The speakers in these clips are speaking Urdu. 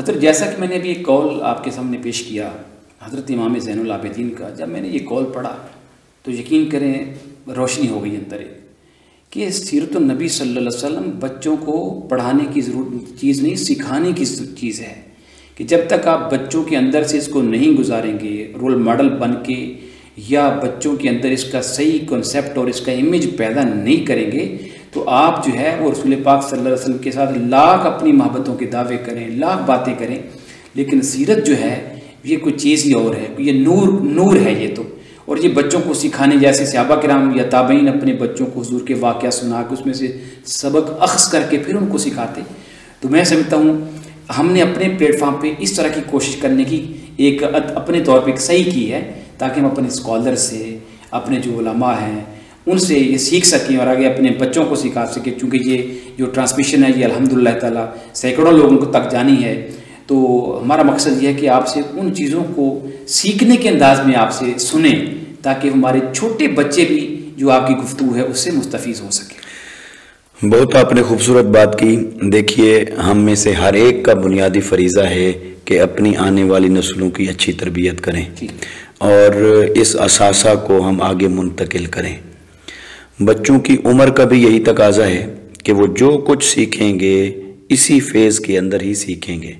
حضرت جیسا کہ میں نے ابھی ایک کال آپ کے سامنے پیش کیا حضرت امام زین العابدین کا، جب میں نے یہ کال پڑھا تو یقین کریں روشنی ہو گئی اندر کہ سیرت النبی صلی اللہ علیہ وسلم بچوں کو پڑھانے کی ضرورت چیز نہیں، سکھانے کی چیز ہے، کہ جب تک آپ بچوں کے اندر سے اس کو نہیں گزاریں گے رول ماڈل بن کے، یا بچوں کے اندر اس کا صحیح کنسیپٹ اور اس کا امیج پیدا نہیں کریں گے، تو آپ جو ہے وہ رسول پاک صلی اللہ علیہ وسلم کے ساتھ لاکھ اپنی محبتوں کے دعوے کریں، لاکھ باتیں کریں، لیکن سیرت جو ہے یہ کوئی چیز ہی اور ہے، یہ نور ہے یہ تو۔ اور یہ بچوں کو سکھانے، جیسے صحابہ کرام یا تابعین اپنے بچوں کو حضور کے واقعہ سنا کے اس میں سے سبق اخذ کر کے پھر ان کو سکھاتے، تو میں سمجھتا ہوں ہم نے اپنے پلیٹ فارم پہ اس طرح کی کوشش کرنے کی ایک اپنے طور پہ ایک صحیح کی ہے، تاکہ ہم اپنے اسکالر سے، اپنے جو علماء ہیں ان سے یہ سیکھ سکیں اور آگے اپنے بچوں کو سکھا سکیں، چونکہ یہ جو ٹرانسمیشن ہے یہ الحمدللہ تعالیٰ سینکڑوں لوگوں کو تک جانی ہے۔ تو ہمارا مقصد یہ ہے کہ آپ سے ان چیزوں کو سیکھنے کے انداز میں آپ سے سنیں، تاکہ ہمارے چھوٹے بچے بھی جو آپ کی گفتگو ہے اس سے مستفیض ہو سکے۔ بہت آپ نے خوبصورت بات کی۔ دیکھیے، ہم میں سے ہر ایک کا بنیادی فریضہ ہے کہ اپنی آنے والی نسلوں کی اچھی تربیت کریں اور اس اثاثہ کو ہم آگے منتقل کریں۔ بچوں کی عمر کا بھی یہی تقاضا ہے کہ وہ جو کچھ سیکھیں گے اسی فیز کے اندر ہی سیکھیں گے،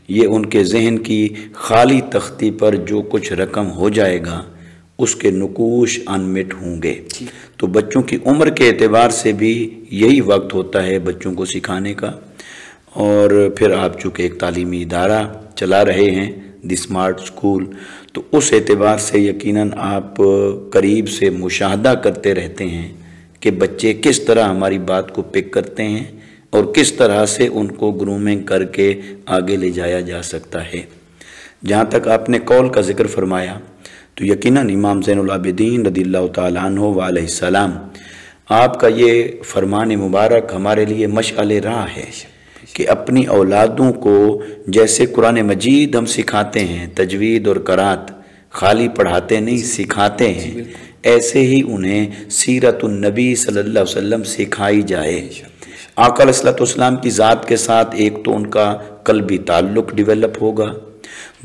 یہ ان کے ذہن کی خالی تختی پر جو کچھ رقم ہو جائے گا اس کے نقوش انمٹ ہوں گے۔ تو بچوں کی عمر کے اعتبار سے بھی یہی وقت ہوتا ہے بچوں کو سکھانے کا۔ اور پھر آپ چونکہ ایک تعلیمی ادارہ چلا رہے ہیں، دی اسمارٹ اسکول، تو اس اعتبار سے یقیناً آپ قریب سے مشاہدہ کرتے رہتے ہیں کہ بچے کس طرح ہماری بات کو پک کرتے ہیں اور کس طرح سے ان کو گرومنگ کر کے آگے لے جایا جا سکتا ہے۔ جہاں تک آپ نے قول کا ذکر فرمایا تو یقیناً امام زین العابدین رضی اللہ تعالیٰ عنہ وعلیہ السلام، آپ کا یہ فرمان مبارک ہمارے لیے مشعل راہ ہے کہ اپنی اولادوں کو جیسے قرآن مجید ہم سکھاتے ہیں، تجوید اور قرات خالی پڑھاتے نہیں سکھاتے ہیں، ایسے ہی انہیں سیرت النبی صلی اللہ علیہ وسلم سکھائی جائے۔ آقا علیہ السلام کی ذات کے ساتھ ایک تو ان کا قلبی تعلق ڈیولپ ہوگا،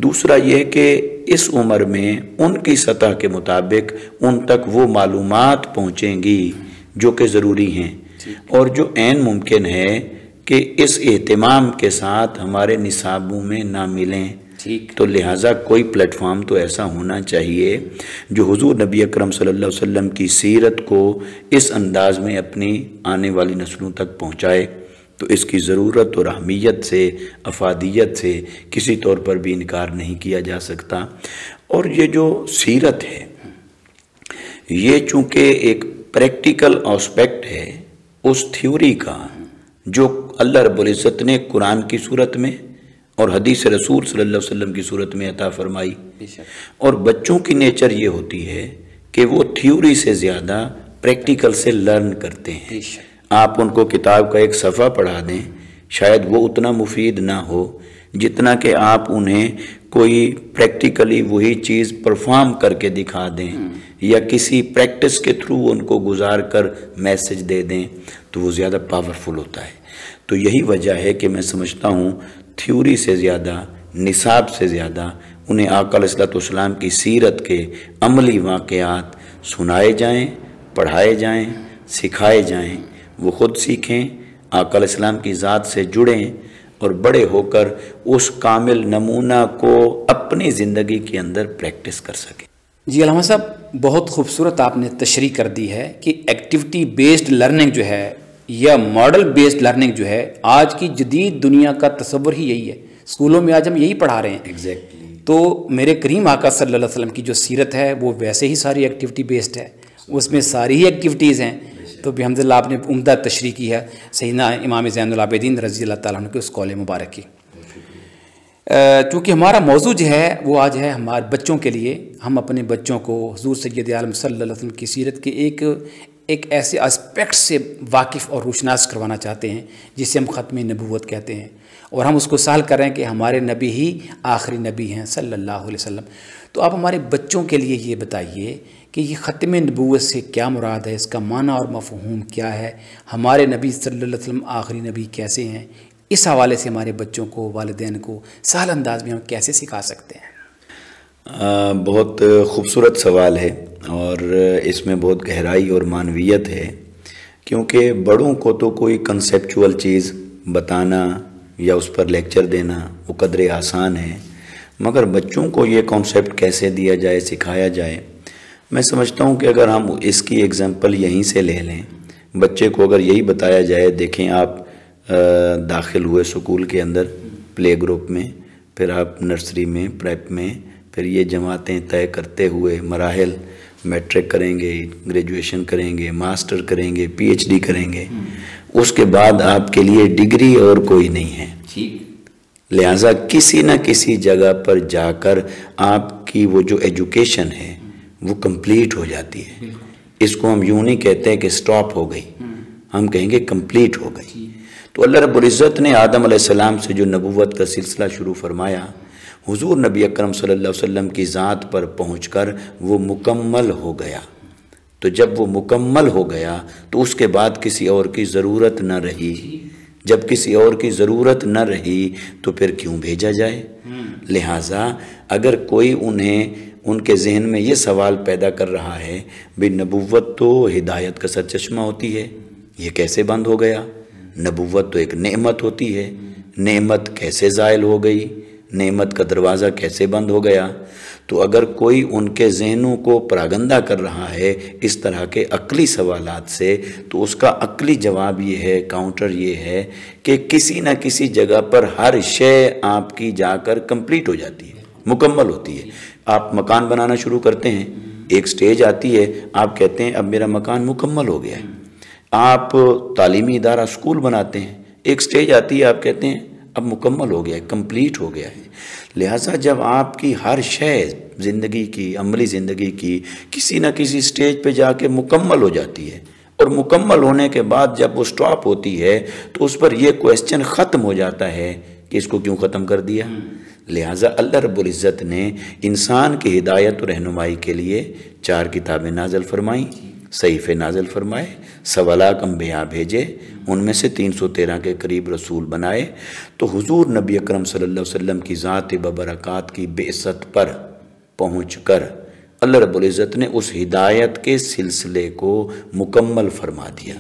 دوسرا یہ کہ اس عمر میں ان کی سطح کے مطابق ان تک وہ معلومات پہنچیں گی جو کہ ضروری ہیں اور جو عین ممکن ہے کہ اس اہتمام کے ساتھ ہمارے نصابوں میں نہ ملیں۔ تو لہٰذا کوئی پلیٹ فارم تو ایسا ہونا چاہیے جو حضور نبی اکرم صلی اللہ علیہ وسلم کی سیرت کو اس انداز میں اپنی آنے والی نسلوں تک پہنچائے۔ تو اس کی ضرورت اور اہمیت سے، افادیت سے کسی طور پر بھی انکار نہیں کیا جا سکتا۔ اور یہ جو سیرت ہے یہ چونکہ ایک پریکٹیکل آسپیکٹ ہے اس تھیوری کا جو اللہ رب العزت نے قرآن کی صورت میں اور حدیث رسول صلی اللہ علیہ وسلم کی صورت میں عطا فرمائی، اور بچوں کی نیچر یہ ہوتی ہے کہ وہ تھیوری سے زیادہ پریکٹیکل سے لرن کرتے ہیں۔ آپ ان کو کتاب کا ایک صفحہ پڑھا دیں، شاید وہ اتنا مفید نہ ہو جتنا کہ آپ انہیں کوئی پریکٹیکلی وہی چیز پرفارم کر کے دکھا دیں یا کسی پریکٹس کے تھرو ان کو گزار کر میسج دے دیں، تو وہ زیادہ پاورفل ہوتا ہے۔ تو یہی وجہ ہے کہ میں سمجھتا ہوں تھیوری سے زیادہ، نصاب سے زیادہ انہیں آقا علیہ السلام کی سیرت کے عملی واقعات سنائے جائیں، پڑھائے جائیں، سکھائے جائیں، وہ خود سیکھیں، آقا علیہ السلام کی ذات سے جڑیں اور بڑے ہو کر اس کامل نمونہ کو اپنی زندگی کے اندر پریکٹس کر سکیں۔ جی علامہ صاحب، بہت خوبصورت آپ نے تشریح کر دی ہے کہ ایکٹیویٹی بیسڈ لرننگ جو ہے یا ماڈل بیسڈ لرننگ جو ہے آج کی جدید دنیا کا تصور ہی یہی ہے، اسکولوں میں آج ہم یہی پڑھا رہے ہیں۔ ایگزیکٹلی۔ تو میرے کریم آقا صلی اللہ علیہ وسلم کی جو سیرت ہے وہ ویسے ہی ساری ایکٹیویٹی بیسڈ ہے، اس میں ساری ہی ایکٹیویٹیز ہیں۔ تو بحمداللہ آپ نے عمدہ تشریح کی ہے سیدنا امام زین العابدین رضی اللہ تعالیٰ عنہ کے اس قول مبارک کی۔ چونکہ ہمارا موضوع جو ہے وہ آج ہے ہمارے بچوں کے لیے، ہم اپنے بچوں کو حضور سید عالم صلی اللہ علیہ وسلم کی سیرت کے ایک ایسے اسپیکٹ سے واقف اور روشناس کروانا چاہتے ہیں جسے ہم ختم نبوت کہتے ہیں، اور ہم اس کو سال کر رہے ہیں کہ ہمارے نبی ہی آخری نبی ہیں صلی اللہ علیہ وسلم۔ تو آپ ہمارے بچوں کے لیے یہ بتائیے کہ یہ ختم نبوت سے کیا مراد ہے، اس کا معنی اور مفہوم کیا ہے، ہمارے نبی صلی اللہ علیہ وسلم آخری نبی کیسے ہیں، اس حوالے سے ہمارے بچوں کو، والدین کو سہل انداز میں ہم کیسے سکھا سکتے ہیں؟ بہت خوبصورت سوال ہے اور اس میں بہت گہرائی اور معنویت ہے، کیونکہ بڑوں کو تو کوئی کنسیپچول چیز بتانا یا اس پر لیکچر دینا وہ قدرے آسان ہے، مگر بچوں کو یہ کانسیپٹ کیسے دیا جائے، سکھایا جائے، میں سمجھتا ہوں کہ اگر ہم اس کی ایگزامپل یہیں سے لے لیں، بچے کو اگر یہی بتایا جائے، دیکھیں آپ داخل ہوئے اسکول کے اندر پلے گروپ میں، پھر آپ نرسری میں، پریپ میں، پھر یہ جماعتیں طے کرتے ہوئے مراحل، میٹرک کریں گے، گریجویشن کریں گے، ماسٹر کریں گے، پی ایچ ڈی کریں گے، اس کے بعد آپ کے لیے ڈگری اور کوئی نہیں ہے، لہٰذا کسی نہ کسی جگہ پر جا کر آپ کی وہ جو ایجوکیشن ہے وہ کمپلیٹ ہو جاتی ہے۔ اس کو ہم یوں نہیں کہتے کہ سٹاپ ہو گئی، ہم کہیں گے کمپلیٹ ہو گئی۔ تو اللہ رب العزت نے آدم علیہ السلام سے جو نبوت کا سلسلہ شروع فرمایا، حضور نبی اکرم صلی اللہ علیہ وسلم کی ذات پر پہنچ کر وہ مکمل ہو گیا۔ تو جب وہ مکمل ہو گیا تو اس کے بعد کسی اور کی ضرورت نہ رہی۔ جب کسی اور کی ضرورت نہ رہی تو پھر کیوں بھیجا جائے؟ لہٰذا اگر کوئی ان کے ذہن میں یہ سوال پیدا کر رہا ہے بھی نبوت تو ہدایت کا سرچشمہ ہوتی ہے، یہ کیسے بند ہو گیا؟ نبوت تو ایک نعمت ہوتی ہے، نعمت کیسے زائل ہو گئی؟ نعمت کا دروازہ کیسے بند ہو گیا؟ تو اگر کوئی ان کے ذہنوں کو پراگندہ کر رہا ہے اس طرح کے عقلی سوالات سے، تو اس کا عقلی جواب یہ ہے، کاؤنٹر یہ ہے کہ کسی نہ کسی جگہ پر ہر شے آپ کی جا کر کمپلیٹ ہو جاتی ہے، مکمل ہوتی ہے۔ آپ مکان بنانا شروع کرتے ہیں، ایک سٹیج آتی ہے، آپ کہتے ہیں اب میرا مکان مکمل ہو گیا ہے۔ آپ تعلیمی ادارہ اسکول بناتے ہیں، ایک سٹیج آتی ہے، آپ کہتے ہیں اب مکمل ہو گیا ہے، کمپلیٹ ہو گیا ہے۔ لہٰذا جب آپ کی ہر شے زندگی کی، عملی زندگی کی کسی نہ کسی سٹیج پہ جا کے مکمل ہو جاتی ہے، اور مکمل ہونے کے بعد جب وہ سٹاپ ہوتی ہے تو اس پر یہ کویسچن ختم ہو جاتا ہے کہ اس کو کیوں ختم کر دیا؟ لہٰذا اللہ رب العزت نے انسان کی ہدایت و رہنمائی کے لیے 4 کتابیں نازل فرمائیں، صحیفے نازل فرمائے، 1.25 لاکھ انبیاء بھیجے، ان میں سے 313 کے قریب رسول بنائے۔ تو حضور نبی اکرم صلی اللہ علیہ وسلم کی ذات ببرکات کی بعثت پر پہنچ کر اللہ رب العزت نے اس ہدایت کے سلسلے کو مکمل فرما دیا۔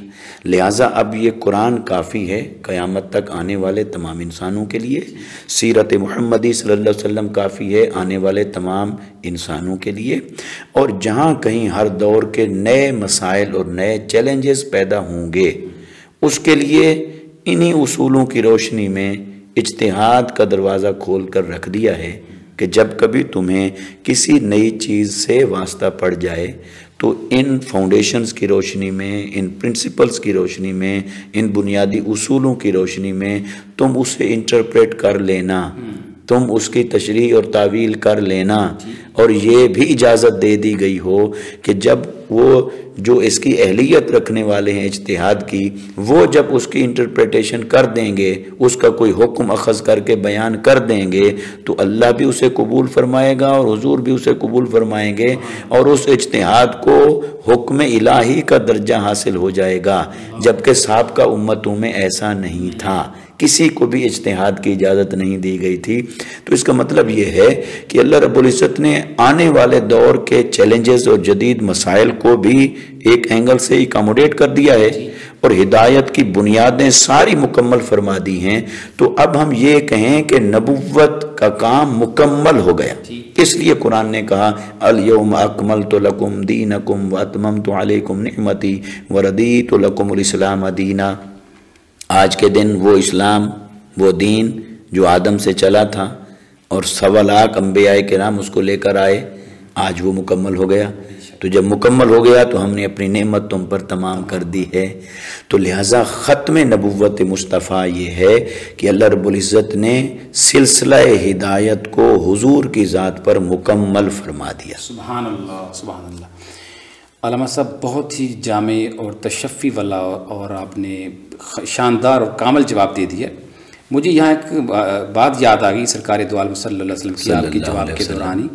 لہٰذا اب یہ قرآن کافی ہے قیامت تک آنے والے تمام انسانوں کے لیے، سیرت محمدی صلی اللہ علیہ وسلم کافی ہے آنے والے تمام انسانوں کے لیے، اور جہاں کہیں ہر دور کے نئے مسائل اور نئے چیلنجز پیدا ہوں گے، اس کے لیے انہی اصولوں کی روشنی میں اجتہاد کا دروازہ کھول کر رکھ دیا ہے کہ جب کبھی تمہیں کسی نئی چیز سے واسطہ پڑ جائے تو ان فاؤنڈیشنز کی روشنی میں، ان پرنسپلز کی روشنی میں، ان بنیادی اصولوں کی روشنی میں تم اسے انٹرپریٹ کر لینا، تم اس کی تشریح اور تعویل کر لینا، اور یہ بھی اجازت دے دی گئی ہو کہ جب وہ جو اس کی اہلیت رکھنے والے ہیں اجتہاد کی، وہ جب اس کی انٹرپریٹیشن کر دیں گے، اس کا کوئی حکم اخذ کر کے بیان کر دیں گے، تو اللہ بھی اسے قبول فرمائے گا اور حضور بھی اسے قبول فرمائیں گے، اور اس اجتہاد کو حکم الہی کا درجہ حاصل ہو جائے گا، جبکہ سابقہ امتوں میں ایسا نہیں تھا، کسی کو بھی اجتہاد کی اجازت نہیں دی گئی تھی۔ تو اس کا مطلب یہ ہے کہ اللہ رب العزت نے آنے والے دور کے چیلنجز اور جدید مسائل کو بھی ایک اینگل سے اکاموڈیٹ کر دیا ہے، اور ہدایت کی بنیادیں ساری مکمل فرما دی ہیں۔ تو اب ہم یہ کہیں کہ نبوت کا کام مکمل ہو گیا، اس لیے قرآن نے کہا الیوم اکملت لکم دینکم واتممت علیکم نعمتی وردیت لکم الاسلام دینا۔ آج کے دن وہ اسلام، وہ دین جو آدم سے چلا تھا اور 1.25 لاکھ انبیاء کرام اس کو لے کر آئے، آج وہ مکمل ہو گیا۔ تو جب مکمل ہو گیا تو ہم نے اپنی نعمت تم پر تمام کر دی ہے۔ تو لہٰذا ختم نبوت مصطفیٰ یہ ہے کہ اللہ رب العزت نے سلسلہ ہدایت کو حضور کی ذات پر مکمل فرما دیا۔ سبحان اللہ، سبحان اللہ۔ علامہ صاحب بہت ہی جامع اور تشفی والا اور آپ نے شاندار اور کامل جواب دے دیا۔ مجھے یہاں ایک بات یاد آ گئی سرکار دو عالم صلی اللہ علیہ وسلم کی، آپ کے جواب کے دوران ہی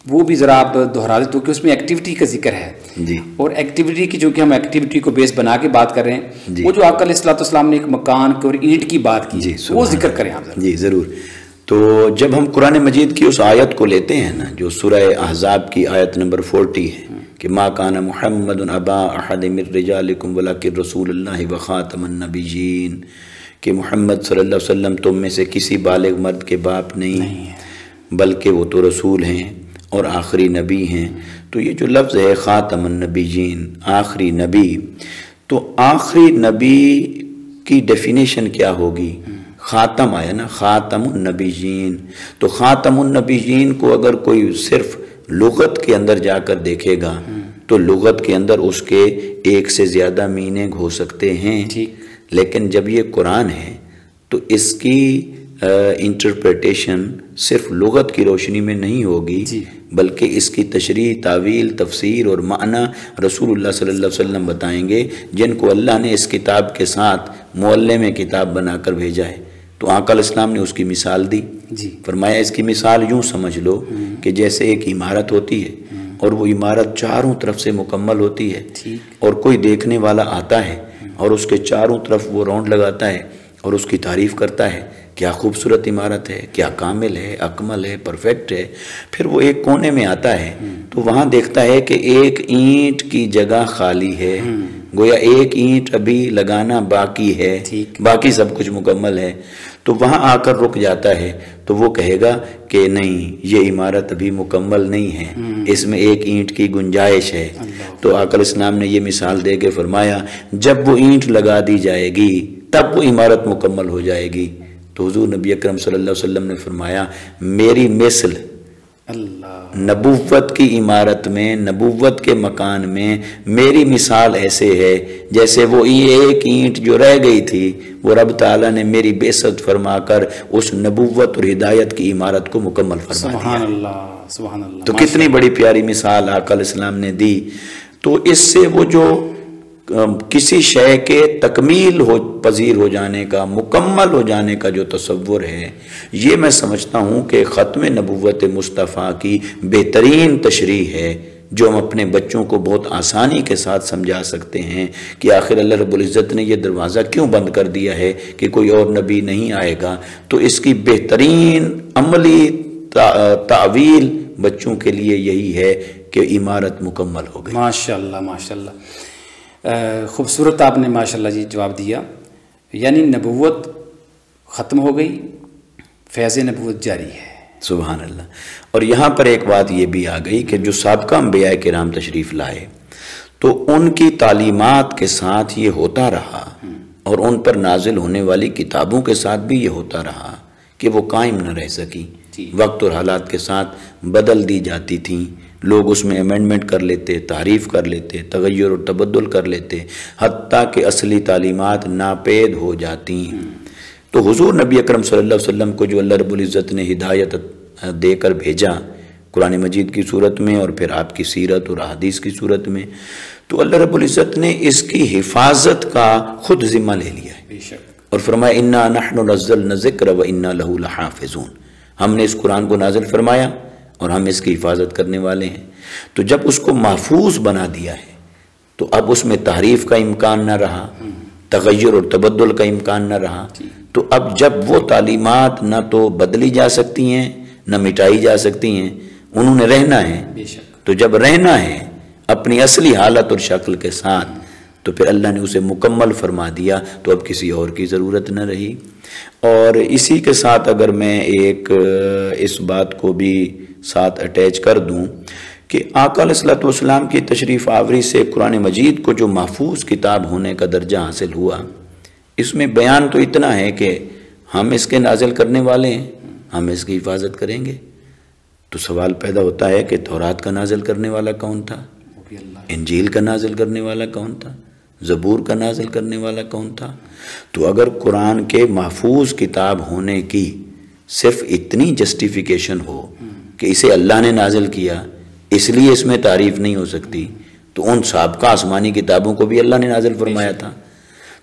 وہ بھی ذرا آپ دہرا دیں، تو کہ اس میں ایکٹیویٹی کا ذکر ہے جی، اور ایکٹیویٹی کی چونکہ ہم ایکٹیویٹی کو بیس بنا کے بات کر رہے ہیں، وہ جو آقا علیہ الصلوۃ والسلام نے ایک مکان کی اور اینٹ کی بات کی، وہ ذکر کریں آپ ذرا۔ جی ضرور۔ تو جب ہم قرآن مجید کی اس آیت کو لیتے ہیں نا جو سورہ احزاب کی آیت نمبر 40 ہے کہ ما کان محمد ابا احد من رجالکم ولکن رسول اللہ وخاتم النبیین، کہ محمد صلی اللہ علیہ وسلم تم میں سے کسی بالغ مرد کے باپ نہیں بلکہ وہ تو رسول ہیں اور آخری نبی ہیں۔ تو یہ جو لفظ ہے خاتم النبیین، آخری نبی، تو آخری نبی کی ڈیفینیشن کیا ہوگی؟ خاتم آیا نا، خاتم النبیین، تو خاتم النبیین کو اگر کوئی صرف لغت کے اندر جا کر دیکھے گا تو لغت کے اندر اس کے ایک سے زیادہ میننگ ہو سکتے ہیں، لیکن جب یہ قرآن ہے تو اس کی انٹرپریٹیشن صرف لغت کی روشنی میں نہیں ہوگی، بلکہ اس کی تشریح، تعویل، تفسیر اور معنی رسول اللہ صلی اللہ علیہ وسلم بتائیں گے، جن کو اللہ نے اس کتاب کے ساتھ معلم کتاب بنا کر بھیجا ہے۔ تو آقا علیہ السلام نے اس کی مثال دی، فرمایا اس کی مثال یوں سمجھ لو کہ جیسے ایک عمارت ہوتی ہے اور وہ عمارت چاروں طرف سے مکمل ہوتی ہے، اور کوئی دیکھنے والا آتا ہے اور اس کے چاروں طرف وہ راؤنڈ لگاتا ہے اور اس کی تعریف کرتا ہے، کیا خوبصورت عمارت ہے، کیا کامل ہے، اکمل ہے، پرفیکٹ ہے۔ پھر وہ ایک کونے میں آتا ہے تو وہاں دیکھتا ہے کہ ایک اینٹ کی جگہ خالی ہے، گویا ایک اینٹ ابھی لگانا باقی ہے، باقی سب کچھ مکمل ہے۔ تو وہاں آ کر رک جاتا ہے تو وہ کہے گا کہ نہیں، یہ عمارت ابھی مکمل نہیں ہے، اس میں ایک اینٹ کی گنجائش ہے۔ تو آقا علیہ السلام نے یہ مثال دے کے فرمایا جب وہ اینٹ لگا دی جائے گی تب وہ عمارت مکمل ہو جائے گی۔ تو حضور نبی اکرم صلی اللہ علیہ وسلم نے فرمایا میری مثل نبوت کی عمارت میں، نبوت کے مکان میں میری مثال ایسے ہے جیسے وہ ایک اینٹ جو رہ گئی تھی وہ رب تعالیٰ نے میری بعثت فرما کر اس نبوت اور ہدایت کی عمارت کو مکمل فرما دیا۔ سبحان اللہ، سبحان اللہ۔ تو کتنی بڑی پیاری مثال آقا علیہ السلام نے دی۔ تو اس سے وہ جو کسی شے کے تکمیل پذیر ہو جانے کا، مکمل ہو جانے کا جو تصور ہے، یہ میں سمجھتا ہوں کہ ختم نبوت مصطفیٰ کی بہترین تشریح ہے، جو ہم اپنے بچوں کو بہت آسانی کے ساتھ سمجھا سکتے ہیں کہ آخر اللہ رب العزت نے یہ دروازہ کیوں بند کر دیا ہے کہ کوئی اور نبی نہیں آئے گا۔ تو اس کی بہترین عملی تعویل بچوں کے لیے یہی ہے کہ عمارت مکمل ہو گئی۔ ماشاءاللہ، ماشاءاللہ، خوبصورت آپ نے ماشاءاللہ جی جواب دیا۔ یعنی نبوت ختم ہو گئی، فیض نبوت جاری ہے۔ سبحان اللہ۔ اور یہاں پر ایک بات یہ بھی آ گئی کہ جو سابقہ انبیاء کرام تشریف لائے تو ان کی تعلیمات کے ساتھ یہ ہوتا رہا، اور ان پر نازل ہونے والی کتابوں کے ساتھ بھی یہ ہوتا رہا کہ وہ قائم نہ رہ سکی، وقت اور حالات کے ساتھ بدل دی جاتی تھیں، لوگ اس میں امینڈمنٹ کر لیتے، تعریف کر لیتے، تغیر اور تبدل کر لیتے، حتیٰ کہ اصلی تعلیمات ناپید ہو جاتی۔ تو حضور نبی اکرم صلی اللہ علیہ وسلم کو جو اللہ رب العزت نے ہدایت دے کر بھیجا قرآن مجید کی صورت میں اور پھر آپ کی سیرت اور احادیث کی صورت میں، تو اللہ رب العزت نے اس کی حفاظت کا خود ذمہ لے لیا ہے اور فرمایا انا نحن نزلنا الذکر وانا لہ لحافظون، ہم نے اس قرآن کو نازل فرمایا اور ہم اس کی حفاظت کرنے والے ہیں۔ تو جب اس کو محفوظ بنا دیا ہے تو اب اس میں تحریف کا امکان نہ رہا، تغیر اور تبدل کا امکان نہ رہا۔ تو اب جب وہ تعلیمات نہ تو بدلی جا سکتی ہیں نہ مٹائی جا سکتی ہیں، انہوں نے رہنا ہے۔ تو جب رہنا ہے اپنی اصلی حالت اور شکل کے ساتھ تو پھر اللہ نے اسے مکمل فرما دیا، تو اب کسی اور کی ضرورت نہ رہی۔ اور اسی کے ساتھ اگر میں ایک اس بات کو بھی ساتھ اٹیچ کر دوں کہ آقا علیہ الصلوۃ والسلام کی تشریف آوری سے قرآن مجید کو جو محفوظ کتاب ہونے کا درجہ حاصل ہوا، اس میں بیان تو اتنا ہے کہ ہم اس کے نازل کرنے والے ہیں، ہم اس کی حفاظت کریں گے۔ تو سوال پیدا ہوتا ہے کہ تورات کا نازل کرنے والا کون تھا؟ انجیل کا نازل کرنے والا کون تھا؟ زبور کا نازل کرنے والا کون تھا؟ تو اگر قرآن کے محفوظ کتاب ہونے کی صرف اتنی جسٹیفیکیشن ہو کہ اسے اللہ نے نازل کیا اس لیے اس میں تعریف نہیں ہو سکتی، تو ان سابقہ آسمانی کتابوں کو بھی اللہ نے نازل فرمایا تھا۔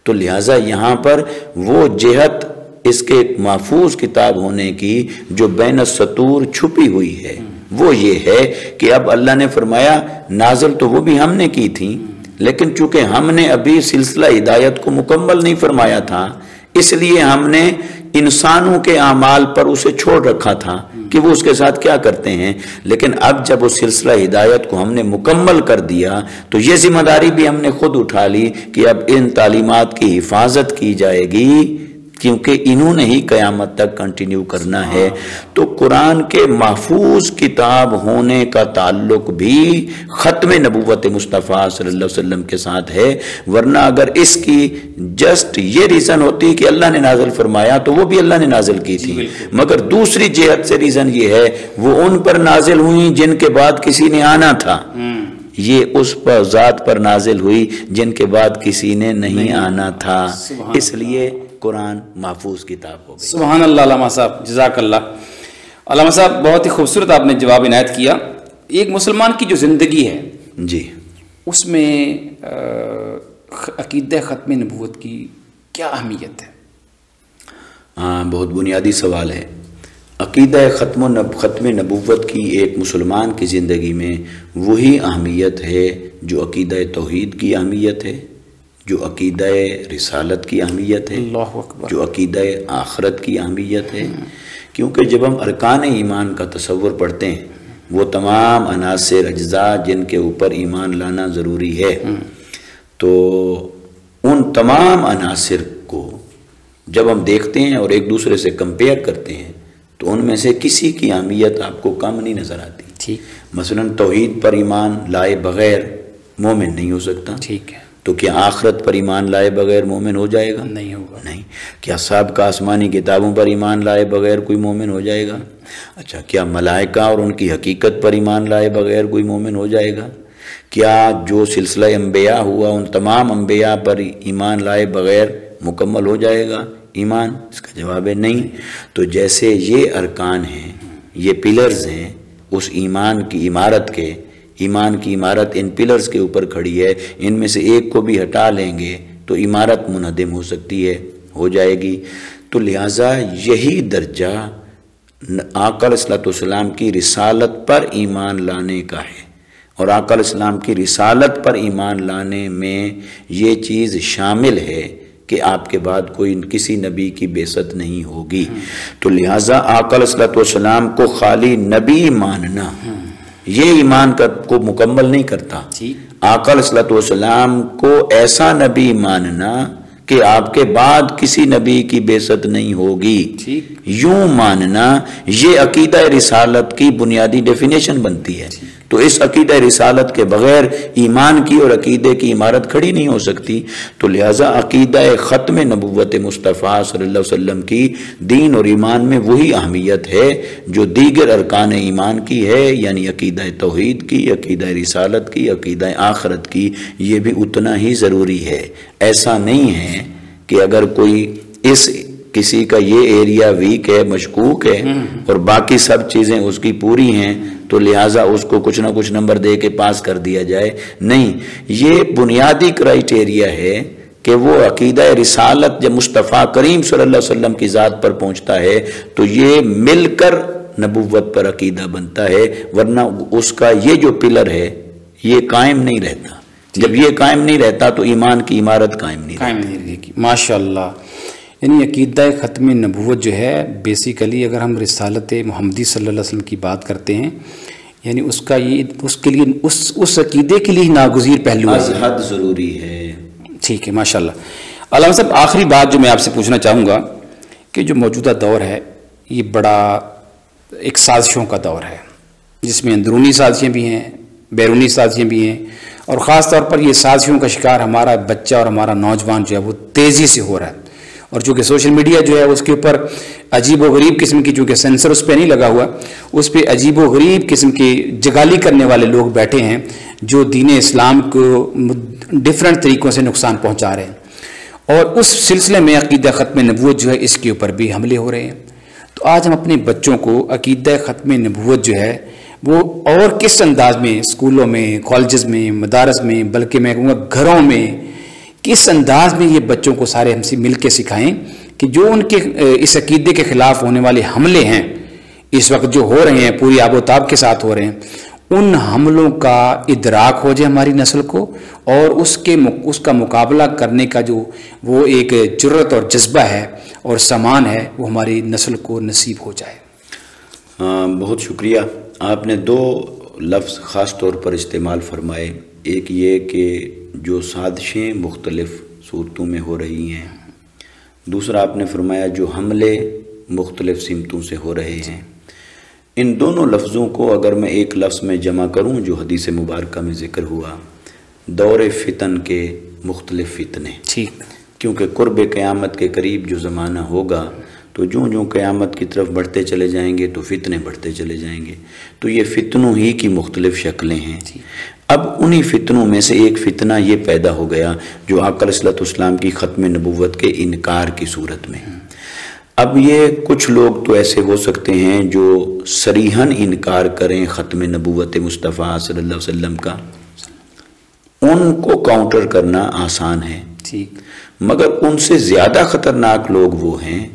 تو لہٰذا یہاں پر وہ جہت اس کے محفوظ کتاب ہونے کی جو بین السطور چھپی ہوئی ہے، وہ یہ ہے کہ اب اللہ نے فرمایا نازل تو وہ بھی ہم نے کی تھی، لیکن چونکہ ہم نے ابھی سلسلہ ہدایت کو مکمل نہیں فرمایا تھا، اس لیے ہم نے انسانوں کے اعمال پر اسے چھوڑ رکھا تھا کہ وہ اس کے ساتھ کیا کرتے ہیں۔ لیکن اب جب اس سلسلہ ہدایت کو ہم نے مکمل کر دیا تو یہ ذمہ داری بھی ہم نے خود اٹھا لی کہ اب ان تعلیمات کی حفاظت کی جائے گی، کیونکہ انہوں نے ہی قیامت تک کنٹینیو کرنا ہے۔ تو قرآن کے محفوظ کتاب ہونے کا تعلق بھی ختم نبوت مصطفیٰ صلی اللہ علیہ وسلم کے ساتھ ہے، ورنہ اگر اس کی جسٹ یہ ریزن ہوتی کہ اللہ نے نازل فرمایا تو وہ بھی اللہ نے نازل کی تھی، مگر دوسری جہت سے ریزن یہ ہے وہ ان پر نازل ہوئی جن کے بعد کسی نے آنا تھا، یہ اس پر ذات پر نازل ہوئی جن کے بعد کسی نے نہیں آنا تھا، اس لیے قرآن محفوظ کتاب ہو گئی۔ سبحان اللہ علامہ صاحب، جزاک اللہ۔ علامہ صاحب بہت ہی خوبصورت آپ نے جواب عنایت کیا۔ ایک مسلمان کی جو زندگی ہے جی، اس میں عقیدہ ختم نبوت کی کیا اہمیت ہے؟ ہاں، بہت بنیادی سوال ہے۔ عقیدہ ختم نبوت کی ایک مسلمان کی زندگی میں وہی اہمیت ہے جو عقیدہ توحید کی اہمیت ہے، جو عقیدہ رسالت کی اہمیت ہے، اللہ اکبر، جو عقیدہ آخرت کی اہمیت ہے۔ کیونکہ جب ہم ارکان ایمان کا تصور پڑھتے ہیں، وہ تمام عناصر اجزاء جن کے اوپر ایمان لانا ضروری ہے، تو ان تمام عناصر کو جب ہم دیکھتے ہیں اور ایک دوسرے سے کمپیئر کرتے ہیں تو ان میں سے کسی کی اہمیت آپ کو کم نہیں نظر آتی۔ ٹھیک، مثلا توحید پر ایمان لائے بغیر مومن نہیں ہو سکتا، ٹھیک ہے، تو کیا آخرت پر ایمان لائے بغیر مومن ہو جائے گا؟ نہیں ہوگا۔ نہیں۔ کیا سابقہ آسمانی کتابوں پر ایمان لائے بغیر کوئی مومن ہو جائے گا؟ اچھا، کیا ملائکہ اور ان کی حقیقت پر ایمان لائے بغیر کوئی مومن ہو جائے گا؟ کیا جو سلسلہ انبیاء ہوا ان تمام انبیاء پر ایمان لائے بغیر مکمل ہو جائے گا ایمان؟ اس کا جواب ہے نہیں۔ تو جیسے یہ ارکان ہیں، یہ پلرز ہیں اس ایمان کی عمارت کے، ایمان کی عمارت ان پلرز کے اوپر کھڑی ہے، ان میں سے ایک کو بھی ہٹا لیں گے تو عمارت منہدم ہو سکتی ہے، ہو جائے گی۔ تو لہٰذا یہی درجہ آقا علیہ الصلوۃ والسلام کی رسالت پر ایمان لانے کا ہے، اور آقا علیہ السلام کی رسالت پر ایمان لانے میں یہ چیز شامل ہے کہ آپ کے بعد کوئی کسی نبی کی بعثت نہیں ہوگی۔ تو لہٰذا آقا علیہ الصلوۃ والسلام کو خالی نبی ماننا یہ ایمان کو مکمل نہیں کرتا۔ آقا علیہ الصلوۃ والسلام کو ایسا نبی ماننا کہ آپ کے بعد کسی نبی کی بعثت نہیں ہوگی، یوں ماننا، یہ عقیدہ رسالت کی بنیادی ڈیفینیشن بنتی ہے۔ تو اس عقیدہ رسالت کے بغیر ایمان کی اور عقیدے کی عمارت کھڑی نہیں ہو سکتی۔ تو لہٰذا عقیدہ ختم نبوت مصطفیٰ صلی اللہ علیہ وسلم کی دین اور ایمان میں وہی اہمیت ہے جو دیگر ارکان ایمان کی ہے، یعنی عقیدہ توحید کی، عقیدہ رسالت کی، عقیدہ آخرت کی، یہ بھی اتنا ہی ضروری ہے۔ ایسا نہیں ہے کہ اگر کوئی کسی کا یہ ایریا ویک ہے، مشکوک ہے، اور باقی سب چیزیں اس کی پوری ہیں تو لہٰذا اس کو کچھ نہ کچھ نمبر دے کے پاس کر دیا جائے، نہیں۔ یہ بنیادی کرائیٹیریا ہے کہ وہ عقیدہ رسالت جب مصطفیٰ کریم صلی اللہ علیہ وسلم کی ذات پر پہنچتا ہے تو یہ مل کر نبوت پر عقیدہ بنتا ہے، ورنہ اس کا یہ جو پلر ہے یہ قائم نہیں رہتا۔ جب یہ قائم نہیں رہتا تو ایمان کی عمارت قائم نہیں رہے گی۔ ماشاءاللہ، یعنی عقیدہ ختم نبوت جو ہے بیسیکلی اگر ہم رسالت محمدی صلی اللہ علیہ وسلم کی بات کرتے ہیں، یعنی اس کا یہ اس کے لیے اس عقیدے کے لیے ناگزیر پہلو از حد ضروری ہے۔ ٹھیک ہے، ماشاءاللہ۔ علامہ صاحب آخری بات جو میں آپ سے پوچھنا چاہوں گا کہ جو موجودہ دور ہے یہ بڑا ایک سازشوں کا دور ہے، جس میں اندرونی سازشیں بھی ہیں، بیرونی سازشیں بھی ہیں، اور خاص طور پر یہ سازشوں کا شکار ہمارا بچہ اور ہمارا نوجوان جو ہے وہ تیزی سے ہو رہا ہے، اور چونکہ سوشل میڈیا جو ہے اس کے اوپر عجیب و غریب قسم کی، چونکہ سینسر اس پہ نہیں لگا ہوا، اس پہ عجیب و غریب قسم کی جگالی کرنے والے لوگ بیٹھے ہیں جو دین اسلام کو ڈیفرنٹ طریقوں سے نقصان پہنچا رہے ہیں، اور اس سلسلے میں عقیدہ ختم نبوت جو ہے اس کے اوپر بھی حملے ہو رہے ہیں۔ تو آج ہم اپنے بچوں کو عقیدہ ختم نبوت جو ہے وہ اور کس انداز میں اسکولوں میں، کالجز میں، مدارس میں، بلکہ میں کہوں گا گھروں میں، کس انداز میں یہ بچوں کو سارے ہم سے مل کے سکھائیں کہ جو ان کے اس عقیدے کے خلاف ہونے والے حملے ہیں اس وقت جو ہو رہے ہیں پوری آب و تاب کے ساتھ ہو رہے ہیں، ان حملوں کا ادراک ہو جائے ہماری نسل کو، اور اس کا مقابلہ کرنے کا جو وہ ایک جرأت اور جذبہ ہے اور سامان ہے وہ ہماری نسل کو نصیب ہو جائے۔ بہت شکریہ۔ آپ نے 2 لفظ خاص طور پر استعمال فرمائے، ایک یہ کہ جو سازشیں مختلف صورتوں میں ہو رہی ہیں، دوسرا آپ نے فرمایا جو حملے مختلف سمتوں سے ہو رہے ہیں۔ ان دونوں لفظوں کو اگر میں ایک لفظ میں جمع کروں جو حدیث مبارکہ میں ذکر ہوا، دور فتن کے مختلف فتنے، ٹھیک، کیونکہ قرب قیامت کے قریب جو زمانہ ہوگا تو جو قیامت کی طرف بڑھتے چلے جائیں گے تو فتنے بڑھتے چلے جائیں گے، تو یہ فتنوں ہی کی مختلف شکلیں ہیں۔ اب انہی فتنوں میں سے ایک فتنہ یہ پیدا ہو گیا جو آقا علیہ الصلوۃ والسلام کی ختم نبوت کے انکار کی صورت میں۔ اب یہ کچھ لوگ تو ایسے ہو سکتے ہیں جو صریحاً انکار کریں ختم نبوت مصطفیٰ صلی اللہ علیہ وسلم کا، ان کو کاؤنٹر کرنا آسان ہے، ٹھیک، مگر ان سے زیادہ خطرناک لوگ وہ ہیں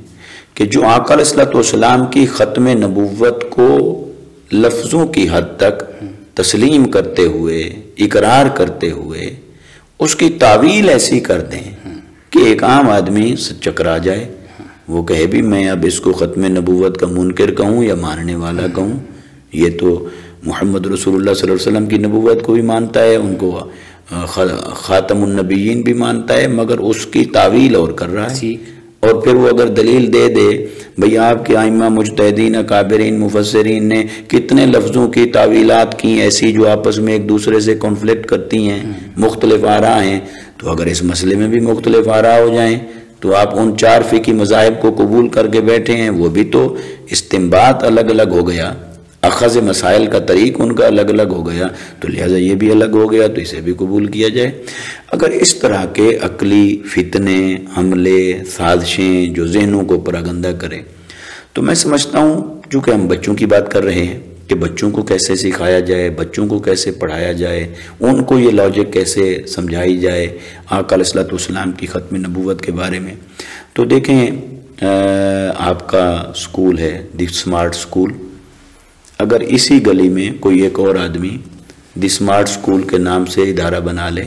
کہ جو آقا علیہ الصلوۃ والسلام کی ختم نبوت کو لفظوں کی حد تک تسلیم کرتے ہوئے، اقرار کرتے ہوئے اس کی تعویل ایسی کر دیں کہ ایک عام آدمی چکرا جائے، وہ کہے بھی میں اب اس کو ختم نبوت کا منکر کہوں یا ماننے والا کہوں، یہ تو محمد رسول اللہ صلی اللہ علیہ وسلم کی نبوت کو بھی مانتا ہے، ان کو خاتم النبیین بھی مانتا ہے، مگر اس کی تعویل اور کر رہا ہے۔ اور پھر وہ اگر دلیل دے دے بھئی آپ کے ائمہ مجتہدین اکابرین مفسرین نے کتنے لفظوں کی تعویلات کی ایسی جو آپس میں ایک دوسرے سے کنفلکٹ کرتی ہیں، مختلف آراء ہیں، تو اگر اس مسئلے میں بھی مختلف آراء ہو جائیں تو آپ ان 4 فقہی مذاہب کو قبول کر کے بیٹھے ہیں، وہ بھی تو استنباط الگ الگ ہو گیا، اخذ مسائل کا طریق ان کا الگ الگ ہو گیا، تو لہٰذا یہ بھی الگ ہو گیا تو اسے بھی قبول کیا جائے۔ اگر اس طرح کے عقلی فتنے، حملے، سازشیں جو ذہنوں کو پراگندہ کریں، تو میں سمجھتا ہوں چونکہ ہم بچوں کی بات کر رہے ہیں کہ بچوں کو کیسے سکھایا جائے، بچوں کو کیسے پڑھایا جائے، ان کو یہ لاجک کیسے سمجھائی جائے آقا علیہ الصلوۃ والسلام کی ختم نبوت کے بارے میں، تو دیکھیں آپ کا سکول ہے دی اسمارٹ سکول، اگر اسی گلی میں کوئی ایک اور آدمی دی اسمارٹ سکول کے نام سے ادارہ بنا لے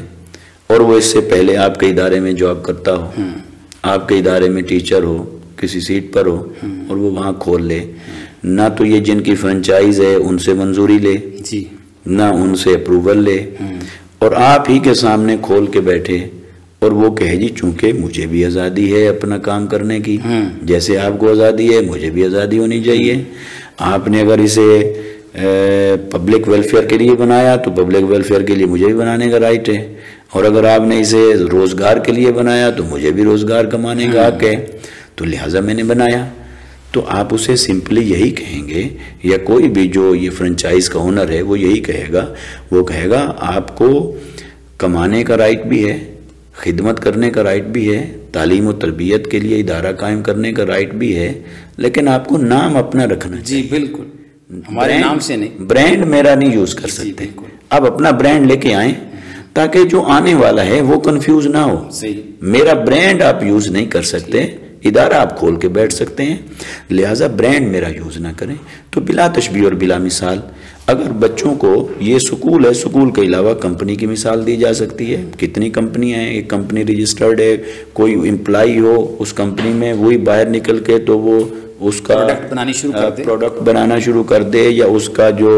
اور وہ اس سے پہلے آپ کے ادارے میں جاب کرتا ہو، آپ کے ادارے میں ٹیچر ہو، کسی سیٹ پر ہو، اور وہ وہاں کھول لے، نہ تو یہ جن کی فرنچائز ہے ان سے منظوری لے، نہ ان سے اپروول لے، اور آپ ہی کے سامنے کھول کے بیٹھے اور وہ کہے جی چونکہ مجھے بھی آزادی ہے اپنا کام کرنے کی، جیسے آپ کو آزادی ہے مجھے بھی آزادی ہونی چاہیے۔ آپ نے اگر اسے پبلک ویلفیئر کے لیے بنایا تو پبلک ویلفیئر کے لیے مجھے بھی بنانے کا رائٹ ہے، اور اگر آپ نے اسے روزگار کے لیے بنایا تو مجھے بھی روزگار کمانے کا حق ہے، تو لہٰذا میں نے بنایا۔ تو آپ اسے سمپلی یہی کہیں گے، یا کوئی بھی جو یہ فرنچائز کا ہونر ہے وہ یہی کہے گا، وہ کہے گا آپ کو کمانے کا رائٹ بھی ہے، خدمت کرنے کا رائٹ بھی ہے، تعلیم و تربیت کے لیے ادارہ قائم کرنے کا رائٹ بھی ہے، لیکن آپ کو نام اپنا رکھنا چاہیے۔ جی بالکل، ہمارے نام سے نہیں، برانڈ میرا نہیں یوز کر سکتے، آپ اپنا برانڈ لے کے آئیں تاکہ جو آنے والا ہے وہ کنفیوز نہ ہو۔ میرا برانڈ آپ یوز نہیں کر سکتے، ادارہ آپ کھول کے بیٹھ سکتے ہیں، لہٰذا برانڈ میرا یوز نہ کریں۔ تو بلا تشبیہ اور بلا مثال اگر بچوں کو یہ سکول ہے، سکول کے علاوہ کمپنی کی مثال دی جا سکتی ہے، کتنی کمپنیاں ہیں، ایک کمپنی رجسٹرڈ ہے، کوئی امپلائی ہو اس کمپنی میں، وہی باہر نکل کے تو وہ اس کا پروڈکٹ بنانا شروع کر دے یا اس کا جو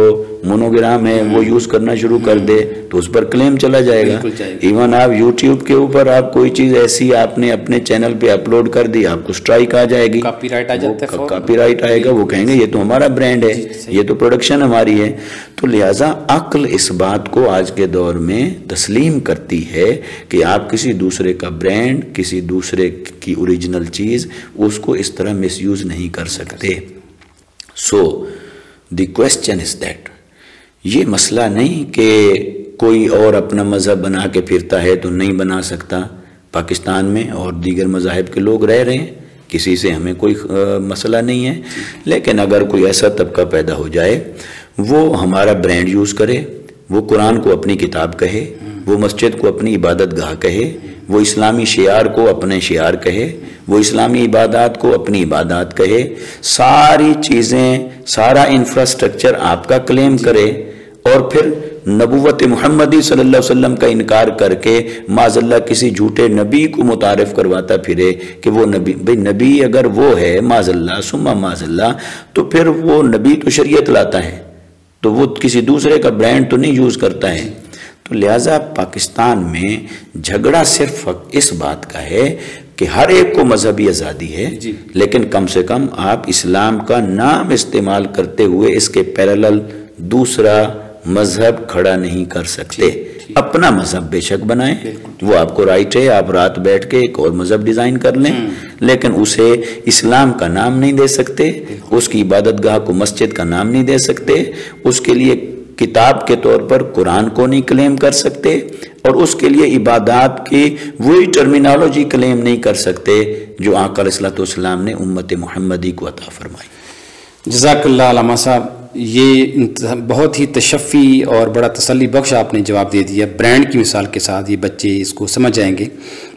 مونوگرام ہے وہ یوز کرنا شروع کر دے تو اس پر کلیم چلا جائے گا۔ ایون آپ یوٹیوب کے اوپر آپ کوئی چیز ایسی آپ نے اپنے چینل پہ اپلوڈ کر دی، آپ کو سٹرائک آ جائے گی، کاپی رائٹ آئے گا، وہ کہیں گے یہ تو ہمارا برانڈ ہے، یہ تو پروڈکشن ہماری ہے۔ تو لہٰذا عقل اس بات کو آج کے دور میں تسلیم کرتی ہے کہ آپ کسی دوسرے کا برانڈ، کسی دوسرے کی اوریجنل چیز، اس کو اس طرح مس یوز نہیں کر سکتے۔ سو دی کوسچن از دیٹ، یہ مسئلہ نہیں کہ کوئی اور اپنا مذہب بنا کے پھرتا ہے تو نہیں بنا سکتا، پاکستان میں اور دیگر مذاہب کے لوگ رہ رہے ہیں، کسی سے ہمیں کوئی مسئلہ نہیں ہے، لیکن اگر کوئی ایسا طبقہ پیدا ہو جائے وہ ہمارا برانڈ یوز کرے، وہ قرآن کو اپنی کتاب کہے، وہ مسجد کو اپنی عبادت گاہ کہے، وہ اسلامی شعار کو اپنے شعار کہے، وہ اسلامی عبادات کو اپنی عبادات کہے، ساری چیزیں، سارا انفراسٹرکچر آپ کا کلیم کرے، اور پھر نبوت محمدی صلی اللہ علیہ وسلم کا انکار کر کے معاذ اللہ کسی جھوٹے نبی کو متعارف کرواتا پھرے کہ وہ نبی. بھئی نبی اگر وہ ہے معاذ اللہ ثم معاذ اللہ، تو پھر وہ نبی تو شریعت لاتا ہے، تو وہ کسی دوسرے کا برانڈ تو نہیں یوز کرتا ہے. تو لہٰذا پاکستان میں جھگڑا صرف اس بات کا ہے کہ ہر ایک کو مذہبی آزادی ہے، لیکن کم سے کم آپ اسلام کا نام استعمال کرتے ہوئے اس کے پیرالل دوسرا مذہب کھڑا نہیں کر سکتے. اپنا مذہب بے شک بنائیں، وہ آپ کو رائٹ ہے، آپ رات بیٹھ کے ایک اور مذہب ڈیزائن کر لیں، لیکن اسے اسلام کا نام نہیں دے سکتے، اس کی عبادت گاہ کو مسجد کا نام نہیں دے سکتے، اس کے لیے کتاب کے طور پر قرآن کو نہیں کلیم کر سکتے، اور اس کے لیے عبادات کی وہی ٹرمینالوجی کلیم نہیں کر سکتے جو آقا علیہ السلام نے امت محمدی کو عطا فرمائی. جزاک اللہ علامہ صاحب، یہ بہت ہی تشفی اور بڑا تسلی بخش آپ نے جواب دے دیا. برانڈ کی مثال کے ساتھ یہ بچے اس کو سمجھ جائیں گے،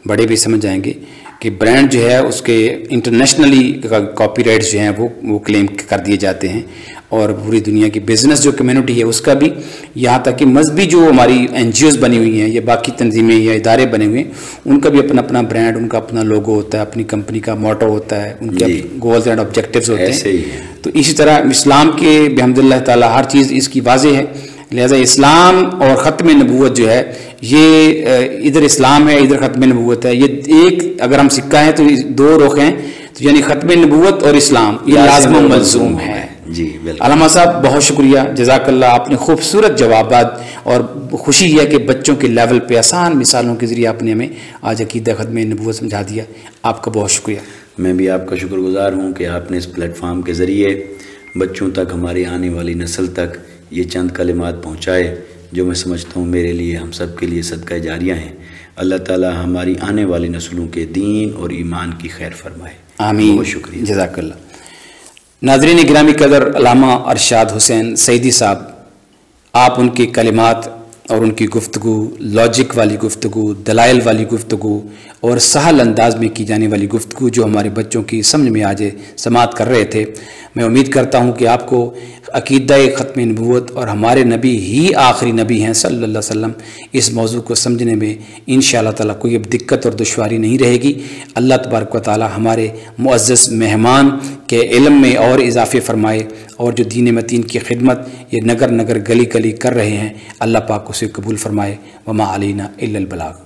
بڑے بھی سمجھ جائیں گے کہ برانڈ جو ہے اس کے انٹرنیشنلی کاپی رائٹس جو ہیں وہ کلیم کر دیے جاتے ہیں، اور پوری دنیا کی بزنس جو کمیونٹی ہے اس کا بھی، یہاں تک کہ مذہبی جو ہماری NGOs بنی ہوئی ہیں یا باقی تنظیمیں یا ادارے بنے ہوئے ہیں، ان کا بھی اپنا اپنا برانڈ، ان کا اپنا لوگو ہوتا ہے، اپنی کمپنی کا موٹو ہوتا ہے، ان کے گولز اینڈ آبجیکٹیوز ہوتے ہیں. تو اسی طرح اسلام کے بحمد اللہ تعالیٰ ہر چیز اس کی واضح ہے. لہذا اسلام اور ختم نبوت جو ہے، یہ ادھر اسلام ہے، ادھر ختم نبوت ہے، یہ ایک اگر ہم سکہ ہیں تو دو رخ ہیں، تو یعنی ختم نبوت اور اسلام یہ لازم و ملزوم ہے. جی بالکل. علامہ صاحب بہت شکریہ، جزاک اللہ، آپ نے خوبصورت جوابات، اور خوشی ہے کہ بچوں کے لیول پہ آسان مثالوں کے ذریعے آپ نے ہمیں آج عقیدہ ختم نبوت سمجھا دیا. آپ کا بہت شکریہ. میں بھی آپ کا شکر گزار ہوں کہ آپ نے اس پلیٹ فارم کے ذریعے بچوں تک، ہماری آنے والی نسل تک یہ چند کلمات پہنچائے جو میں سمجھتا ہوں میرے لیے، ہم سب کے لیے صدقہ جاریہ ہیں. اللہ تعالی ہماری آنے والی نسلوں کے دین اور ایمان کی خیر فرمائے. آمین. بہت شکریہ. جزاک اللہ. ناظرین گرامی قدر، علامہ ارشاد حسین سعیدی صاحب، آپ ان کے کلمات اور ان کی گفتگو، لاجک والی گفتگو، دلائل والی گفتگو اور سہل انداز میں کی جانے والی گفتگو جو ہمارے بچوں کی سمجھ میں آج سماعت کر رہے تھے، میں امید کرتا ہوں کہ آپ کو عقیدہ ختم نبوت اور ہمارے نبی ہی آخری نبی ہیں صلی اللہ علیہ وسلم، اس موضوع کو سمجھنے میں انشاءاللہ تعالیٰ کوئی اب دقت اور دشواری نہیں رہے گی. اللہ تبارک و تعالیٰ ہمارے معزز مہمان کے علم میں اور اضافے فرمائے، اور جو دین متین کی خدمت یہ نگر نگر گلی گلی کر رہے ہیں، اللہ پاک اسے قبول فرمائے. وما علینا الا البلاغ.